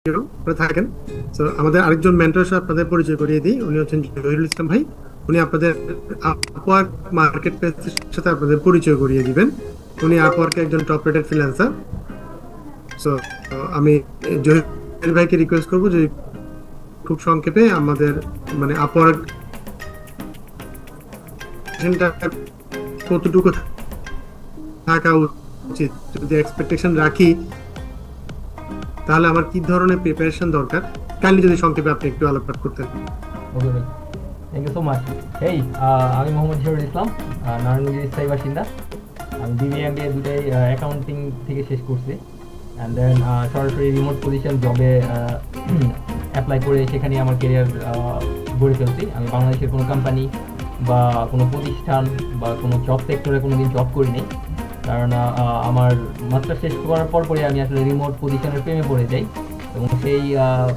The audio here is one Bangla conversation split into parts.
করে থাকেন। তো আমাদের আরেকজন মেন্টর আপনাদের পরিচয় করিয়ে দিই, উনি হচ্ছেন জহিরুল ইসলাম ভাই। উনি আপনাদের আপওয়ার্ক মার্কেট প্লেসের সাথে আপনাদের পরিচয় করিয়ে দিবেন। উনি আপওয়ার্কে একজন টপ রেটেড ফ্রিল্যান্সার। সো আমি জহির ভাইকে রিকোয়েস্ট করবো যে খুব সংক্ষেপে আমাদের মানে আপওয়ার্ক কতটুকু থাকা উচিত, যদি এক্সপেকটেশন রাখি তাহলে আমার কি ধরনের প্রিপারেশন দরকার, কাইন্ডলি যদি সংক্ষেপে আপনি একটু আলোকপাত করতেন। ওকে ভাই, থ্যাংক ইউ সো মাচ। এই আমি মোহাম্মদ জহিরুল ইসলাম, নারায়ণগঞ্জের স্থায়ী বাসিন্দা। আমি বিবিএ এমবিএ দুটাই অ্যাকাউন্টিং থেকে শেষ করছি, অ্যান্ড দেন সরাসরি রিমোট পজিশন জবে অ্যাপ্লাই করে সেখানে আমার কেরিয়ার গড়ে ফেলছি। আমি বাংলাদেশের কোনো কোম্পানি বা কোনো প্রতিষ্ঠান বা কোনো জব সেক্টরে কোনো দিন জব করিনি, কারণ আমার মাস্টার শেষ করার পরপরই আমি আসলে রিমোট পজিশনের প্রেমে পড়ে যাই, এবং সেই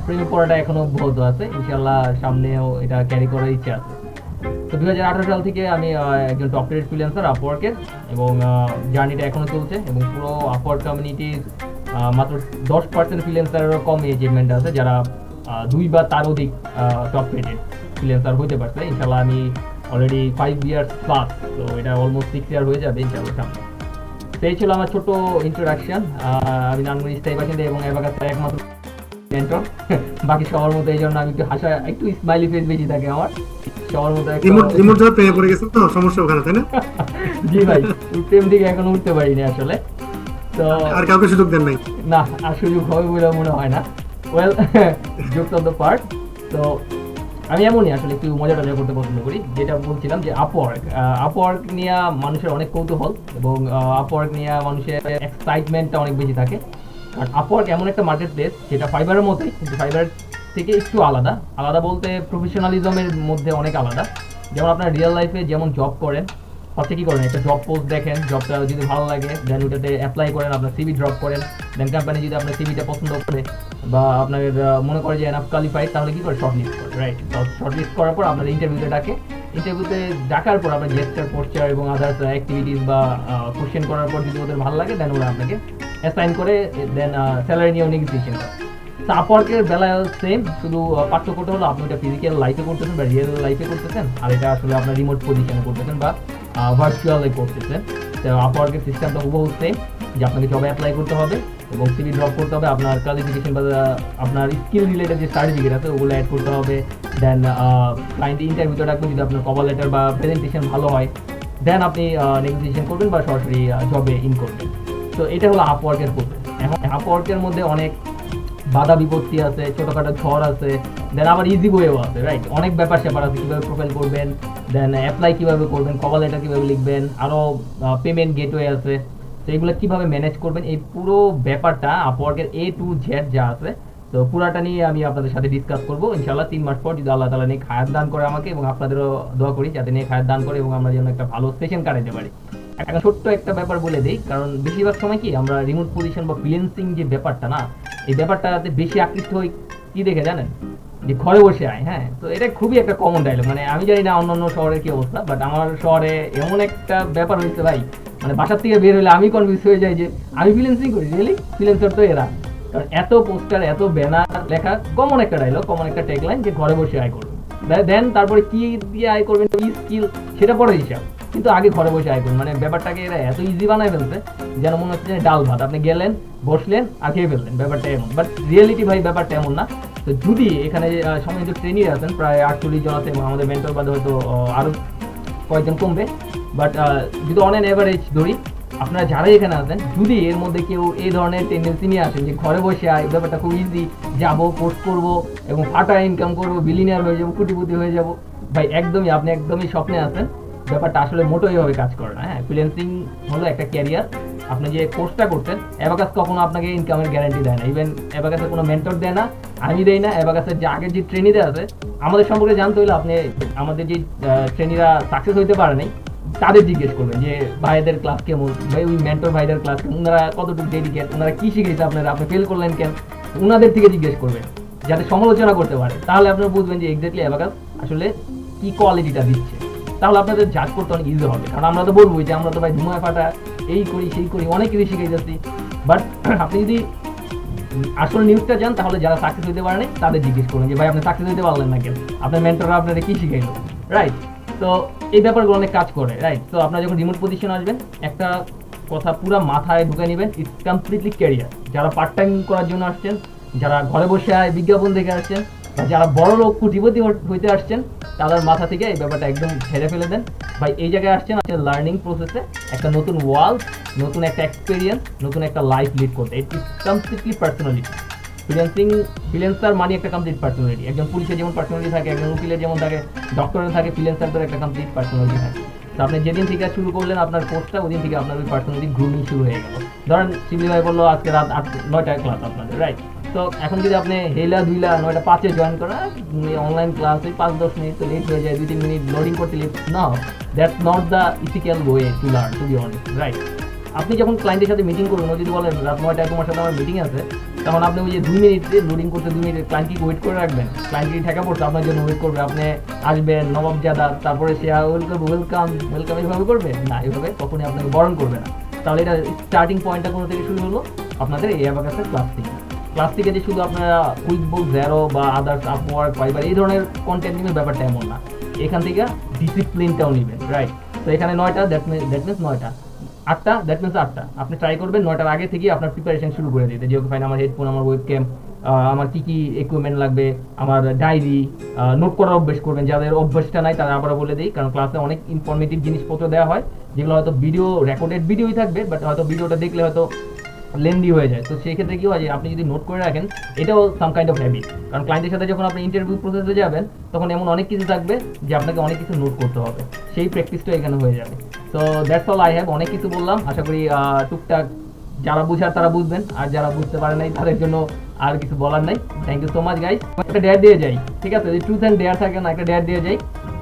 প্রেমে পড়াটা এখনও অব্যাহত আছে। ইনশাল্লাহ সামনেও এটা ক্যারি করার ইচ্ছা আছে। তো 2018 সাল থেকে আমি একজন টপ রেটেড ফ্রিল্যান্সার আপওয়ার্কের, এবং জার্নিটা এখনও চলছে। এবং পুরো আপওয়ার্ক কমিউনিটির মাত্র 10% ফ্রিল্যান্সারেরও কম এজেন্টমেন্ট আছে যারা 2 বা তার অধিক টপ রেটেড ফ্রিল্যান্সার হতে পারছে। ইনশাল্লাহ আমি অলরেডি 5 ইয়ার্স প্লাস, তো এটা অলমোস্ট 6 ইয়ার হয়ে যাবে ইনশাল্লাহ সামনে। তো এই ছিল আমার ছোট ইন্ট্রোডাকশন। আমি নারায়ণগঞ্জ স্থায়ী বাসিন্দা এবং অ্যাবাকাসের একমাত্র মেন্টর। বাকি সবার মতো এই জন্য আমি একটু হাসা, একটু স্মাইলি ফেস বেশি থাকে আমার সবার মতো। রিমোট জব পেয়ে পড়ে গেছেন তো সমস্যা ওখানে, তাই না? জি ভাই, প্রেম থেকে এখনো উঠতে পারিনি আসলে। তো আর কাউকে সুযোগ দেন নাই? না, আর সুযোগ হবে বলে মনে হয় না। Well, jokes of the part. তো আমি এমনই আসলে একটু মজা টজা করতে পছন্দ করি। যেটা বলছিলাম যে আপওয়ার্ক নিয়ে মানুষের অনেক কৌতূহল, এবং আপওয়ার্ক নিয়ে মানুষের এক্সাইটমেন্টটা অনেক বেশি থাকে। আর আপওয়ার্ক এমন একটা মার্কেট প্লেস যেটা ফাইবারের মতোই, কিন্তু ফাইবার থেকে একটু আলাদা বলতে প্রফেশনালিজমের মধ্যে অনেক আলাদা। যেমন আপনার রিয়েল লাইফে যেমন জব করেন, ফার্স্টে কী করেন, একটা জব পোস্ট দেখেন, জবটা যদি ভালো লাগে দেন ওটাতে অ্যাপ্লাই করেন, আপনার সিভি ড্রপ করেন। দেন কোম্পানি যদি আপনার সিভিটা পছন্দ করে বা আপনার মনে করে যে এনাফ কোয়ালিফাইড, তাহলে কী করে শর্ট লিস্ট করে, রাইট? শর্ট লিস্ট করার পর আপনার ইন্টারভিউতে ডাকে। ইন্টারভিউতে ডাকার পর আপনার জেস্টার, পোস্টার এবং আদার্স অ্যাক্টিভিটিস বা কোশ্চেন করার পর যদি ওদের ভালো লাগে দেন ওরা আপনাকে অ্যাসাইন করে, দেন স্যালারি নিয়েও নেগোসিয়েশন করে। তো আপওয়ার্কের বেলায় সেম, শুধু পার্থক্যটা হলো আপনি এটা ফিজিক্যাল লাইফে করতেছেন বা রিয়েল লাইফে করতেছেন, আর এটা আসলে আপনার রিমোট পজিশনে করতেছেন বা ভার্চুয়ালে করতেছেন। তো আপওয়ার্কের সিস্টেমটা হুবহু সেম, যে আপনাকে জবে অ্যাপ্লাই করতে হবে এবং সিভি ড্রপ করতে হবে, আপনার কোয়ালিফিকেশন বা আপনার স্কিল রিলেটেড যে সার্টিফিকেট আছে ওগুলো অ্যাড করতে হবে। দেন ক্লায়েন্ট ইন্টারভিউতে ডাকবে, যদি আপনার কভার লেটার বা প্রেজেন্টেশন ভালো হয় দেন আপনি নেগোসিয়েশন করবেন বা সরাসরি জবে ইন করবেন। তো এটা হলো আপওয়ার্কের প্রসেস। এখন আপওয়ার্কের মধ্যে অনেক বাধা বিপত্তি আছে, ছোটোখাটো ঝড় আছে, দেন আবার ইজি ওয়েও আছে, রাইট? অনেক ব্যাপার স্যাপার আছে, কীভাবে প্রোফাইল করবেন, দেন অ্যাপ্লাই কীভাবে করবেন, কভার লেটার কীভাবে লিখবেন, আরও পেমেন্ট গেটওয়ে আছে। তো এগুলো কীভাবে ম্যানেজ করবেন, এই পুরো ব্যাপারটা আপওয়ার্কের A to Z যা আছে, তো পুরাটা নিয়ে আমি আপনাদের সাথে ডিসকাস করবো ইনশাল্লাহ 3 মাস পর, যদি আল্লাহ তাআলা নিয়ে খায়াত দান করে আমাকে, এবং আপনাদেরও দোয়া করি যাতে নিয়ে খায়াত দান করে এবং আমরা যেন একটা ভালো সেশন কাটাতে পারি। একটা ছোট্ট একটা ব্যাপার বলে দিই, কারণ বেশিরভাগ সময় কি আমরা রিমোট পজিশন বা ফ্রিল্যান্সিং যে ব্যাপারটা না, এই ব্যাপারটাতে বেশি আকৃষ্ট হই কি দেখে জানেন, যে ঘরে বসে আয়। হ্যাঁ, তো এটা খুবই একটা কমন ডায়লগ। মানে আমি জানি না অন্য শহরের কি অবস্থা, বাট আমার শহরে এমন একটা ব্যাপার হয়েছে ভাই, মানে বাসার থেকে বের হলে আমি কনভিন্স হয়ে যাই যে আমি ফ্রিল্যান্সিং করি। রিয়েলি? ফ্রিল্যান্সার তো এরা? কারণ এত পোস্টার, এত ব্যানার লেখা, কমন একটা ডায়লগ, কমন একটা ট্যাগলাইন যে ঘরে বসে আয় করবেন। দেন তারপরে কি দিয়ে আয় করবেন, কি স্কিল, সেটা পরে হিসাব, কিন্তু আগে ঘরে বসে আয় করুন। মানে ব্যাপারটাকে এরা এত ইজি বানায় ফেলছে যেন মনে হচ্ছে যে ডাল ভাত, আপনি গেলেন, বসলেন আর খেয়ে ফেললেন, ব্যাপারটা এমন। বাট রিয়েলিটি ভাই ব্যাপারটা এমন না। তো যদি এখানে সম্মানিত ট্রেনি আছেন প্রায় 48 জন আছে, এবং আমাদের মেন্টর বাদে হয়তো আরও কয়েকজন কমবে, বাট যদি অন অ্যান এভারেজ ধরি, আপনারা যারাই এখানে আছেন, যদি এর মধ্যে কেউ এই ধরনের টেন্ডেন্সি নিয়ে আসেন যে ঘরে বসে আয়, ব্যাপারটা খুব ইজি, যাবো, পোস্ট করবো এবং ফাটা ইনকাম করবো, বিলিনিয়ার হয়ে যাবো, কোটিপতি হয়ে যাবো, ভাই আপনি একদমই স্বপ্নে আছেন। ব্যাপারটা আসলে মোটো এইভাবে কাজ করে না। হ্যাঁ, ফ্রিল্যান্সিং হলো একটা ক্যারিয়ার। আপনি যে কোর্সটা করছেন, অ্যাবাকাস কখনো আপনাকে ইনকামের গ্যারান্টি দেয় না। ইভেন অ্যাবাকাসের কোনো মেন্টর দেয় না, আমি দেই না। অ্যাবাকাসের যে আগের যে ট্রেনিরা আছে, আমাদের সম্পর্কে জানতে হলে আপনি আমাদের যে ট্রেনিরা সাকসেস হইতে পারে নাই তাদের জিজ্ঞেস করবেন যে ভাইদের ক্লাস কেমন, ভাই ওই মেন্টর ভাইদের ক্লাস কেমন, ওনারা কতটুকু ডেডিকেট, ওনারা কী শিখেছে আপনারা, আপনি ফেল করলেন কেন, ওনাদের থেকে জিজ্ঞেস করবেন যাতে সমালোচনা করতে পারে। তাহলে আপনারা বুঝবেন যে এক্স্যাক্টলি অ্যাবাকাস আসলে কী কোয়ালিটিটা দিচ্ছে। তাহলে আপনাদের জাজ করতে অনেক ইজি হবে। কারণ আমরা তো বলবো যে আমরা তো ভাই ধুমায় ফাটা এই করি সেই করি, অনেক কিছু শিখে যাচ্ছি। বাট আপনি যদি আসল নিউজটা জান, তাহলে যারা সাকসেস হতে পারে নাই তাদের জিজ্ঞেস করুন যে ভাই আপনি সাকসেস হতে পারলেন না কেন, আপনার মেন্টররা আপনারা কি শিখাইলো, রাইট? তো এই ব্যাপারগুলো অনেক কাজ করে, রাইট? তো আপনারা যখন রিমোট পজিশন আসবেন, একটা কথা পুরো মাথায় ঢুকে নেবেন, ইটস কমপ্লিটলি ক্যারিয়ার। যারা পার্ট টাইম করার জন্য আসছেন, যারা ঘরে বসে বিজ্ঞাপন দেখে আসছেন, বা যারা বড় লোক কোটিপতি হইতে আসছেন, তাদের মাথা থেকে এই ব্যাপারটা একদম ছেড়ে ফেলে দেন। ভাই এই জায়গায় আসছেন লার্নিং প্রসেসে একটা নতুন ওয়ার্ল্ড, নতুন একটা এক্সপিরিয়েন্স, নতুন একটা লাইফ লিড করতে। It is completely personality. Freelancer মানে একটা কমপ্লিট পার্সোনালিটি। একজন পুলিশের যেমন পার্সোনালিটি থাকে, একজন উকিলের যেমন থাকে, ডক্টরের থাকে, ফ্রিল্যান্সারদের একটা কমপ্লিট পার্সোনালিটি থাকে। তো আপনি যেদিন থেকে শুরু করলেন আপনার কোর্সটা, ওই দিন থেকে আপনার ওই পার্সোনালিটি গ্রুমিং শুরু হয়ে গেল। ধরেন শিবলি ভাই বললো আজকে রাত 9টায় ক্লাস আপনাদের, রাইট? তো এখন যদি আপনি হেলা 9:05 জয়েন করেন, অনলাইন ক্লাস ওই 5-10 মিনিট তো লেট হয়ে যায়, 2-3 মিনিট লোডিং করতে লেট, না, that's not the ethical way to learn, to be honest, right? আপনি যখন ক্লায়েন্টের সাথে মিটিং করবেন, ও যদি বলেন রাত 9টায় তোমার সাথে আমার মিটিং আছে, তখন আপনি ওই যে 2 মিনিট লোডিং করতে 2 মিনিট ক্লায়েন্ট কি ওয়েট করে রাখবেন? ক্লায়েন্ট কি ঠেকা পড়ছে আপনার জন্য ওয়েট করবে? আপনি আসবেন নবাবজাদা, তারপরে সে ওয়েলকাম এইভাবে করবে না, এইভাবে কখনই আপনাকে বরণ করবে না। তাহলে এটা স্টার্টিং পয়েন্টটা কোনো থেকে শুরু হলো? আপনাদের এই অ্যাবাকাসের ক্লাস থেকে যে শুধু আপনারা কুইকবুক, জেরো বা আদার্স, আপওয়ার্ক, ফাইবার এই ধরনের কন্টেন্ট নেবেন, ব্যাপারটা এমন না। এখান থেকে ডিসিপ্লিনটাও নেবেন, রাইট? তো এখানে 9টা, দ্যাট মিনস 9টা। 8টা, দ্যাট মিনস 8টা। আপনি ট্রাই করবেন 9টার আগে থেকে আপনার প্রিপারেশন শুরু করে দিতে, যে ফাইন আমার হেডফোন, আমার ওয়েবক্যাম, আমার কি কি ইকুইপমেন্ট লাগবে, আমার ডায়েরি, নোট করার অভ্যাস করবেন। যাদের অভ্যাসটা নাই তারা আবার বলে দিই, কারণ ক্লাসে অনেক ইনফরমেটিভ জিনিসপত্র দেওয়া হয়, যেগুলো হয়তো ভিডিও রেকর্ডেড ভিডিওই থাকবে, বাট হয়তো ভিডিওটা দেখলে হয়তো লেন্দি হয়ে যায়। তো সেই ক্ষেত্রে কি হয় যে আপনি যদি নোট করে রাখেন, এটাও সাম কাইন্ড অফ হ্যাবিট। কারণ ক্লায়েন্টের সাথে যখন আপনি ইন্টারভিউ প্রসেসে যাবেন, তখন এমন অনেক কিছু থাকবে যে আপনাকে অনেক কিছু নোট করতে হবে, সেই প্র্যাকটিসটা এখানে হয়ে যাবে। তো দ্যাটস অল আই হ্যাভ। অনেক কিছু বললাম, আশা করি টুকটাক যারা বুঝার তারা বুঝবেন, আর যারা বুঝতে পারে নাই তাদের জন্য আর কিছু বলার নাই। Thank you so much guys. একটা ডেয়ার দিয়ে যাই, ঠিক আছে? ট্রুথ অ্যান্ড ডেয়ার থাকে না, একটা ডেয়ার দিয়ে যাই।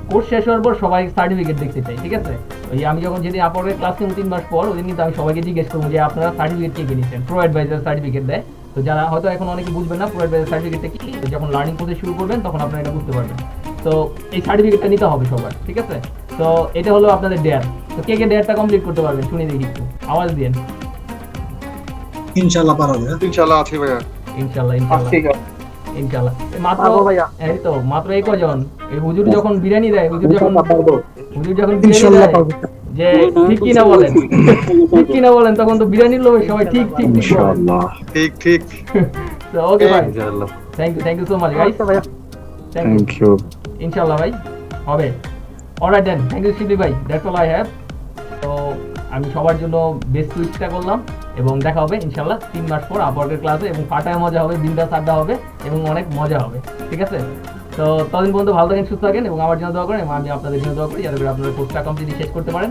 কোর্স শেষ হওয়ার পর সবাই সার্টিফিকেট দেখতে চাই, ঠিক আছে? ওই আমি যখন যেদিন আপওয়ার্কের ক্লাস নিব 3 মাস পর, ওই দিন কিন্তু আমি সবাইকে জিজ্ঞেস করবো যে আপনারা সার্টিফিকেট কে নিয়েছেন। প্রো অ্যাডভাইজার সার্টিফিকেট দেয়। তো যারা হয়তো এখন অনেকে বুঝবেন না প্রো অ্যাডভাইজার সার্টিফিকেটটা কি, যখন লার্নিং প্রসেস শুরু করবেন তখন আপনারা এটা বুঝতে পারবেন। তো এই সার্টিফিকেটটা নিতে হবে সবার, ঠিক আছে? তো এটা হলো আপনাদের ডেয়ার। তো কে কে ডেয়ারটা কমপ্লিট করতে পারবেন শুনে দেখি, একটু আওয়াজ দিন। ইনশাআল্লাহ পারবে। ইনশাআল্লাহ আছি ভাইয়া। ইনশাআল্লাহ ইনশাআল্লাহ ইনশাআল্লাহ। মাত্র এই তো মাত্র এই কজন, এই হুজুর যখন বিরিয়ানি দেয়, হুজুর যখন বিরিয়ানি দেয়, যে ঠিক কি না বলেন, ঠিক কি না বলেন, তখন তো বিরিয়ানির লোভে সবাই ঠিক ঠিক ইনশাআল্লাহ ঠিক ঠিক। তো ওকে ভাই, ইনশাআল্লাহ। Thank you so much guys. Thank you. ইনশাআল্লাহ ভাই হবে। Alright then, thank you Shibli ভাই, দ্যাটস অল আই হ্যাভ। তো আমি সবার জন্য বেস্ট উইশটা করলাম, এবং দেখা হবে ইনশাআল্লাহ 3 মাস পর আপওয়ার্কের ক্লাসে, এবং ফাটায় মজা হবে, বিন্দাস আড্ডা হবে, এবং অনেক মজা হবে, ঠিক আছে? তো ততদিন পর্যন্ত ভালো থাকেন, সুস্থ থাকেন, এবং আমার জন্য দোয়া করেন, এবং আমি আপনাদের জন্য দোয়া করি যাতে করে আপনারা কোর্সটা কমপ্লিটলি শেষ করতে পারেন।